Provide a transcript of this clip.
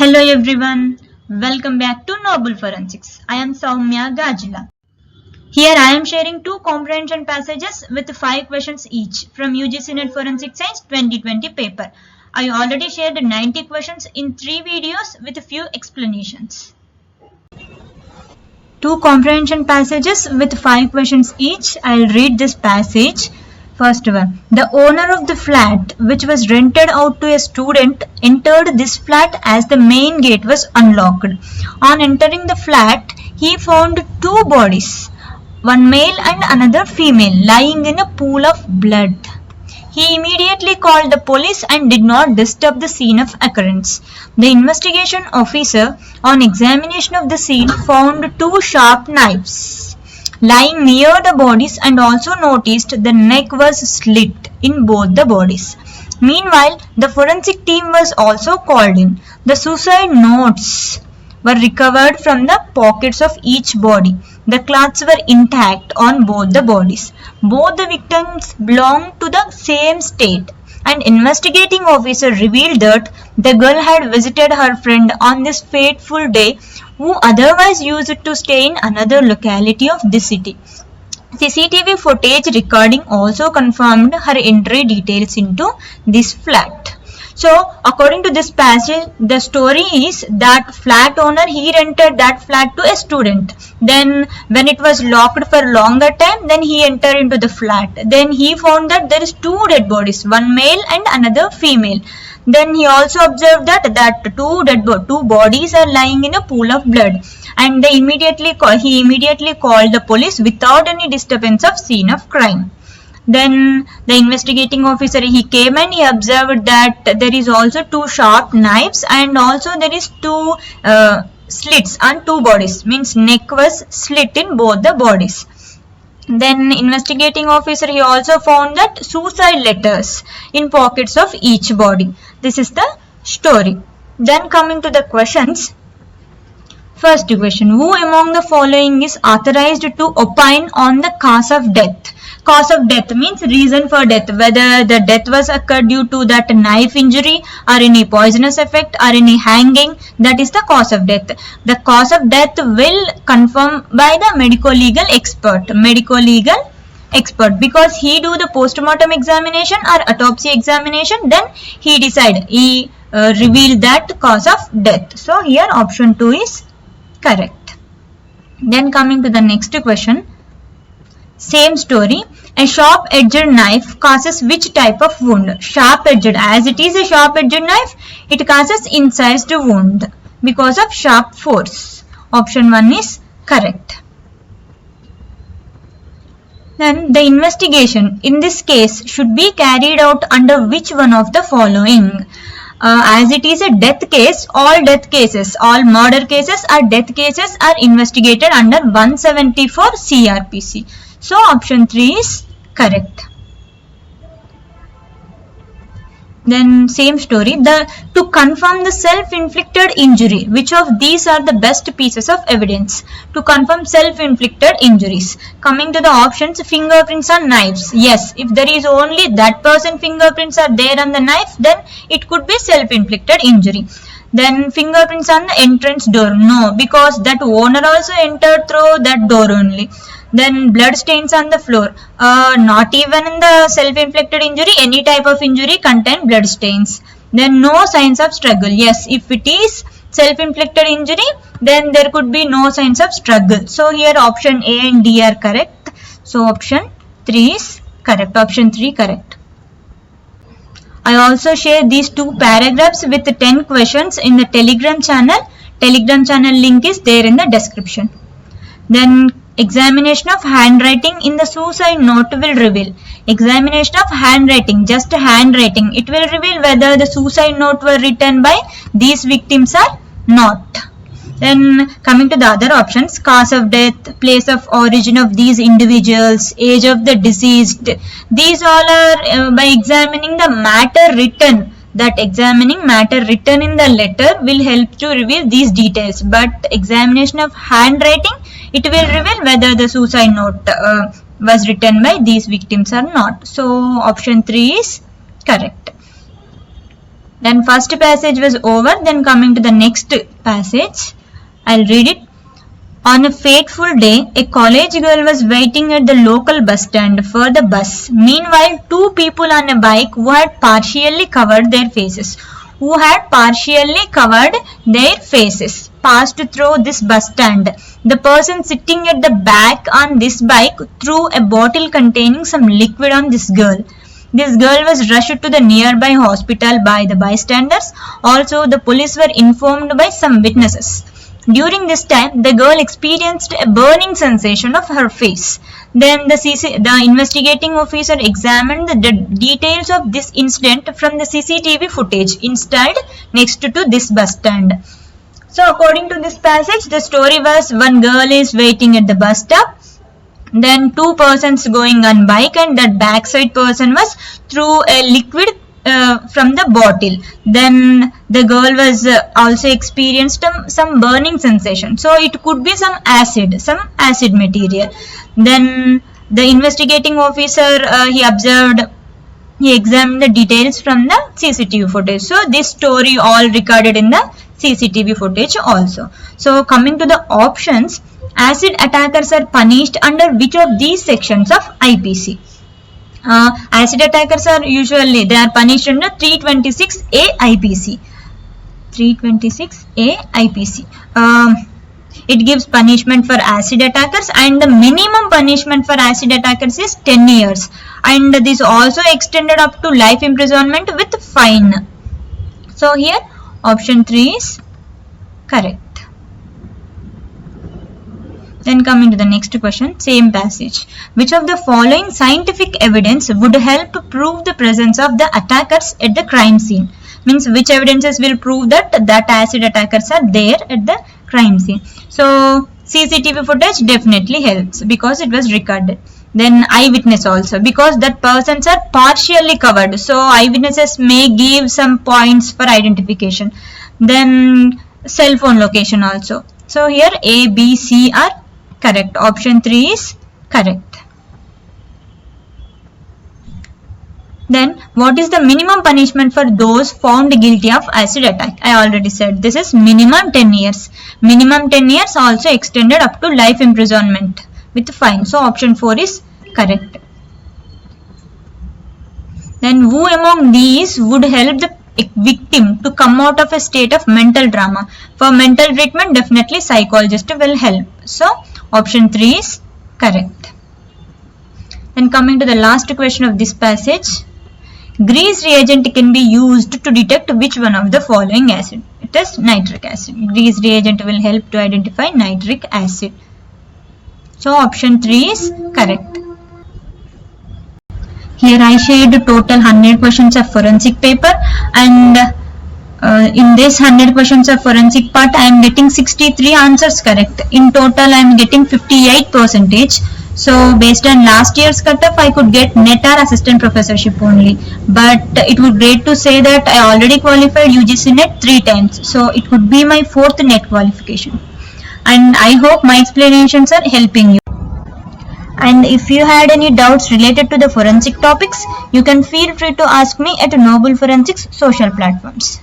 Hello everyone, welcome back to NOBEL Forensics. I am SOWMYAGAJULA. Here I am sharing two comprehension passages with 5 questions each from UGCNET Forensic Science2020 paper. I already shared 90 questions in 3 videos with a few explanations. Two comprehension passages with 5 questions each. I'll read this passage. First one, the owner of the flat which was rented out to a student entered this flat as the main gate was unlocked. On entering the flat, he found 2 bodies, one male and another female, lying in a pool of blood. He immediately called the police and did not disturb the scene of occurrence. The investigation officer, on examination of the scene, found 2 sharp knives lying near the bodies and also noticed the neck was slit in both the bodies. Meanwhile, the forensic team was also called in. The suicide notes were recovered from the pockets of each body. The cloths were intact on both the bodies. Both the victims belonged to the same state. An investigating officer revealed that the girl had visited her friend on this fateful day, who otherwise used to stay in another locality of the city. CCTV footage recording also confirmed her entry details into this flat. So, according to this passage, the story is that flat owner, he rented that flat to a student. Then, when it was locked for a longer time, then he entered into the flat. Then he found that there is 2 dead bodies, one male and another female. Then he also observed that 2 bodies are lying in a pool of blood. And he immediately called the police without any disturbance of scene of crime. Then the investigating officer, he came and he observed that there is also 2 sharp knives and also there is 2 slits on 2 bodies, means neck was slit in both the bodies. Then investigating officer, he also found that suicide letters in pockets of each body. This is the story. Then coming to the questions. First question, who among the following is authorized to opine on the cause of death? Cause of death means reason for death, whether the death was occurred due to that knife injury or any poisonous effect or any hanging, that is the cause of death. The cause of death will confirm by the medico-legal expert, because he do the post-mortem examination or autopsy examination, then he reveal that cause of death. So here option 2 is correct. Then coming to the next question. Same story. A sharp-edged knife causes which type of wound? Sharp-edged. As it is a sharp-edged knife, it causes incised wound because of sharp force. Option 1 is correct. Then the investigation in this case should be carried out under which one of the following? As it is a death case, all murder cases or death cases are investigated under 174 CRPC. So option 3 is correct. Then same story. To confirm the self-inflicted injury, which of these are the best pieces of evidence? To confirm self-inflicted injuries. Coming to the options, fingerprints on knives. Yes, if there is only that person fingerprints are there on the knife, then it could be self-inflicted injury. Then fingerprints on the entrance door. No, because that owner also entered through that door only. Then blood stains on the floor. Not even in the self-inflicted injury, any type of injury contain blood stains. Then no signs of struggle. Yes, if it is self-inflicted injury, then there could be no signs of struggle. So here option A and D are correct. So option 3 is correct. Option 3 correct. I also share these 2 paragraphs with 10 questions in the Telegram channel. Telegram channel link is there in the description. Then examination of handwriting in the suicide note will reveal. Examination of handwriting, just handwriting, it will reveal whether the suicide note were written by these victims or not. Then coming to the other options, cause of death, place of origin of these individuals, age of the deceased. These all are by examining the matter written. That examining matter written in the letter will help to reveal these details. But examination of handwriting, it will reveal whether the suicide note was written by these victims or not. So option 3 is correct. Then first passage was over. Then coming to the next passage, I'll read it. On a fateful day, a college girl was waiting at the local bus stand for the bus. Meanwhile, two people on a bike who had partially covered their faces passed through this bus stand. The person sitting at the back on this bike threw a bottle containing some liquid on this girl. This girl was rushed to the nearby hospital by the bystanders. Also, the police were informed by some witnesses. During this time, the girl experienced a burning sensation of her face. Then the investigating officer examined the details of this incident from the CCTV footage installed next to this bus stand. So, according to this passage, the story was one girl is waiting at the bus stop. Then two persons going on bike, and that backside person was threw a liquid from the bottle. Then the girl was also experienced some burning sensation. So it could be some acid material. Then the investigating officer he examined the details from the CCTV footage. So this story all recorded in the CCTV footage also. So coming to the options, acid attackers are punished under which of these sections of IPC? Acid attackers are usually punished under 326A IPC. 326A IPC. It gives punishment for acid attackers, and the minimum punishment for acid attackers is 10 years. And this also extended up to life imprisonment with fine. So here option 3 is correct. Then coming to the next question, same passage. Which of the following scientific evidence would help prove the presence of the attackers at the crime scene? Means which evidences will prove that acid attackers are there at the crime scene. So CCTV footage definitely helps because it was recorded. Then eyewitness also, because that persons are partially covered. So eyewitnesses may give some points for identification. Then cell phone location also. So here A, B, C are correct. Option 3 is correct. Then what is the minimum punishment for those found guilty of acid attack? I already said this is minimum 10 years. Minimum 10 years also extended up to life imprisonment with fine. So option 4 is correct. Then who among these would help the victim to come out of a state of mental trauma? For mental treatment, definitely psychologist will help. So option 3 is correct. Then coming to the last question of this passage, grease reagent can be used to detect which one of the following acid? It is nitric acid. Grease reagent will help to identify nitric acid. So option 3 is correct. Here I shared total 100 questions of forensic paper, and in this 100 questions of forensic part I am getting 63 answers correct. In total I am getting 58%. So based on last year's cutoff I could get net or assistant professorship only. But it would be great to say that I already qualified UGCNET 3 times. So it could be my 4th net qualification. And I hope my explanations are helping you. And if you had any doubts related to the forensic topics, you can feel free to ask me at NOBEL Forensics social platforms.